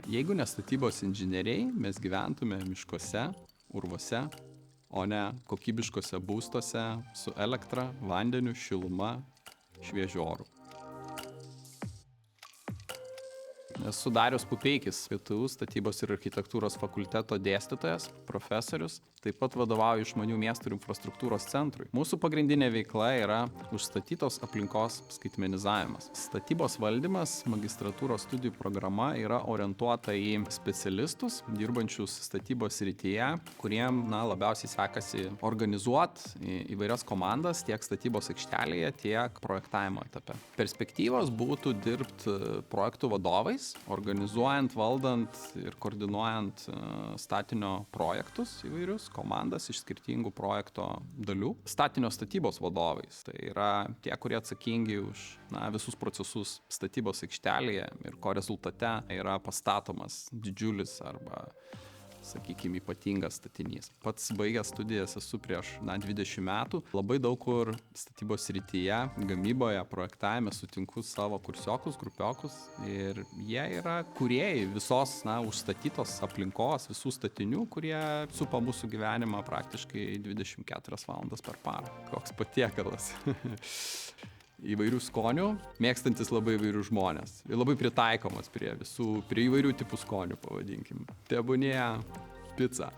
Jeigu ne statybos inžinieriai, mes gyventume miškuose, urvuose, o ne kokybiškose būstuose su elektra, vandeniu, šiluma, šviežiu oru. Esu Darius Pupeikis, KTU statybos ir architektūros fakulteto dėstytojas, profesorius, taip pat vadovauju Išmanių miestų ir infrastruktūros centrui. Mūsų pagrindinė veikla yra užstatytos aplinkos skaitmenizavimas. Statybos valdymas, magistratūros studijų programa yra orientuota į specialistus, dirbančius statybos srityje, kuriem labiausiai sekasi organizuoti įvairias komandas tiek statybos aikštelėje, tiek projektavimo etape. Perspektyvos būtų dirbti projektų vadovais, organizuojant, valdant ir koordinuojant statinio projektus įvairius, komandas iš skirtingų projekto dalių. Statinio statybos vadovais, tai yra tie, kurie atsakingi už visus procesus statybos aikštelėje ir ko rezultate yra pastatomas didžiulis arba, sakykime, ypatingas statinys. Pats baigęs studijas esu prieš 20 metų. Labai daug kur statybos srityje, gamyboje, projektavime sutinku savo kursiokus, grupiokus ir jie yra kūrėjai visos užstatytos aplinkos, visų statinių, kurie supa mūsų gyvenimą praktiškai 24 valandas per parą. Koks patiekalas. Įvairių skonių, mėgstantis labai įvairių žmonės. Ir labai pritaikomas prie įvairių tipų skonių, pavadinkim. Tebūnie pica.